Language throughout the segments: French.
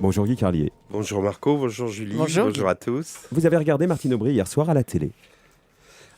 Bonjour Guy Carlier. Bonjour Marco, bonjour Julie, Bonjour. bonjour à tous. Vous avez regardé Martine Aubry hier soir à la télé.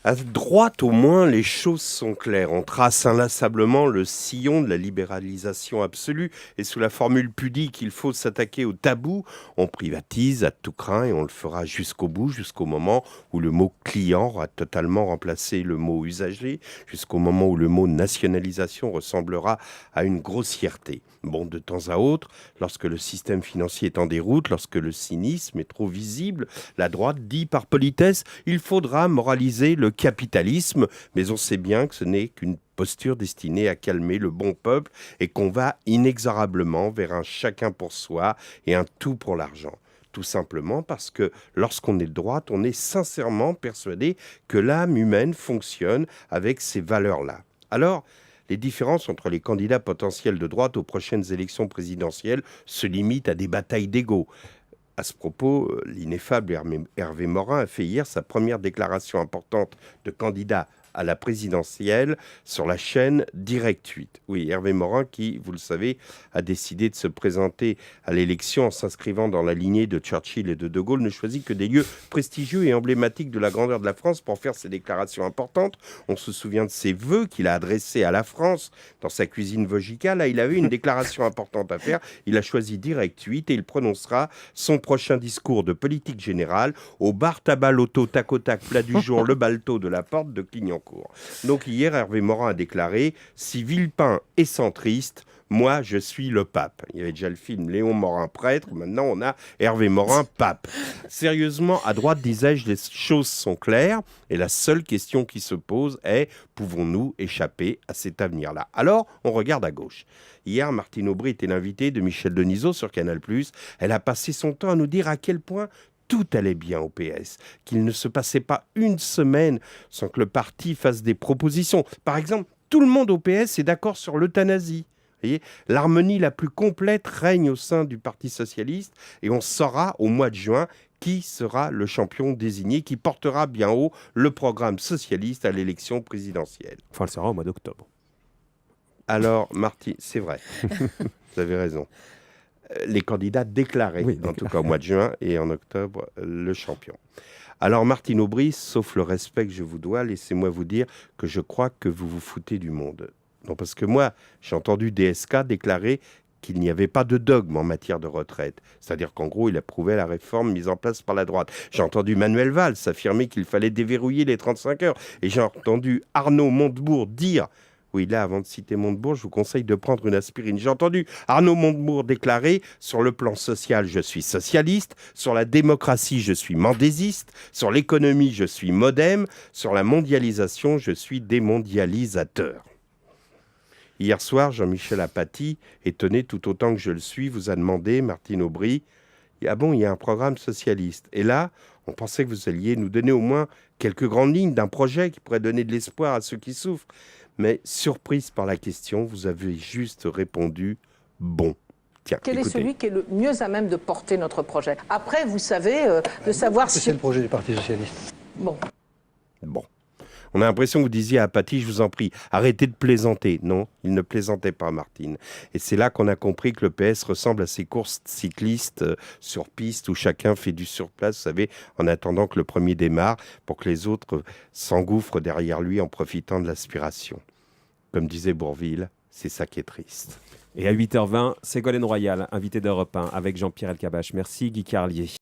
À droite, au moins, les choses sont claires. On trace inlassablement le sillon de la libéralisation absolue et sous la formule pudique, il faut s'attaquer au tabou. On privatise à tout crin et on le fera jusqu'au bout, jusqu'au moment où le mot client aura totalement remplacé le mot usager, jusqu'au moment où le mot nationalisation ressemblera à une grossièreté. Bon, de temps à autre, lorsque le système financier est en déroute, lorsque le cynisme est trop visible, la droite dit par politesse, il faudra moraliser le capitalisme, mais on sait bien que ce n'est qu'une posture destinée à calmer le bon peuple et qu'on va inexorablement vers un chacun pour soi et un tout pour l'argent. Tout simplement parce que lorsqu'on est de droite, on est sincèrement persuadé que l'âme humaine fonctionne avec ces valeurs-là. Alors, les différences entre les candidats potentiels de droite aux prochaines élections présidentielles se limitent à des batailles d'ego. À ce propos, l'ineffable Hervé Morin a fait hier sa première déclaration importante de candidat à la présidentielle sur la chaîne Direct 8. Oui, Hervé Morin qui, vous le savez, a décidé de se présenter à l'élection en s'inscrivant dans la lignée de Churchill et de Gaulle, ne choisit que des lieux prestigieux et emblématiques de la grandeur de la France pour faire ses déclarations importantes. On se souvient de ses vœux qu'il a adressés à la France dans sa cuisine vosgicale. Là, il avait une déclaration importante à faire. Il a choisi Direct 8 et il prononcera son prochain discours de politique générale au bar tabac loto tac au tac plat du jour le balto de la porte de Clignancourt. Donc hier, Hervé Morin a déclaré « Si Villepin est centriste, moi, je suis le pape ». Il y avait déjà le film Léon Morin prêtre, maintenant on a Hervé Morin pape. Sérieusement, à droite, disais-je, les choses sont claires et la seule question qui se pose est « Pouvons-nous échapper à cet avenir-là » Alors, on regarde à gauche. Hier, Martine Aubry était l'invitée de Michel Denisot sur Canal+. Elle a passé son temps à nous dire à quel point tout allait bien au PS, qu'il ne se passait pas une semaine sans que le parti fasse des propositions. Par exemple, tout le monde au PS est d'accord sur l'euthanasie. L'harmonie la plus complète règne au sein du Parti socialiste et on saura au mois de juin qui sera le champion désigné, qui portera bien haut le programme socialiste à l'élection présidentielle. Enfin, elle sera au mois d'octobre. Alors, Martine, c'est vrai, vous avez raison. Les candidats déclarés, Oui, en tout cas au mois de juin et en octobre, le champion. Alors Martine Aubry, sauf le respect que je vous dois, laissez-moi vous dire que je crois que vous vous foutez du monde. Non, parce que moi, j'ai entendu DSK déclarer qu'il n'y avait pas de dogme en matière de retraite. C'est-à-dire qu'en gros, il approuvait la réforme mise en place par la droite. J'ai entendu Manuel Valls affirmer qu'il fallait déverrouiller les 35 heures. Et j'ai entendu Arnaud Montebourg dire... Oui, là, avant de citer Montebourg, je vous conseille de prendre une aspirine. J'ai entendu Arnaud Montebourg déclarer « Sur le plan social, je suis socialiste. Sur la démocratie, je suis mendésiste. Sur l'économie, je suis modem. Sur la mondialisation, je suis démondialisateur. » Hier soir, Jean-Michel Apathy, étonné tout autant que je le suis, vous a demandé, Martine Aubry, « Ah bon, il y a un programme socialiste. » Et là, on pensait que vous alliez nous donner au moins quelques grandes lignes d'un projet qui pourrait donner de l'espoir à ceux qui souffrent. Mais surprise par la question, vous avez juste répondu « bon ». Tiens, Quel écoutez. est celui qui est le mieux à même de porter notre projet? Après, vous savez, de savoir si... C'est le projet du Parti socialiste. Bon. Bon. On a l'impression que vous disiez à Apathy, je vous en prie, arrêtez de plaisanter. Non, il ne plaisantait pas, Martine. Et c'est là qu'on a compris que le PS ressemble à ces courses cyclistes sur piste où chacun fait du surplace, vous savez, en attendant que le premier démarre pour que les autres s'engouffrent derrière lui en profitant de l'aspiration. Comme disait Bourvil, c'est ça qui est triste. Et à 8h20, Ségolène Royal, invité d'Europe 1 avec Jean-Pierre Elkabbach. Merci Guy Carlier.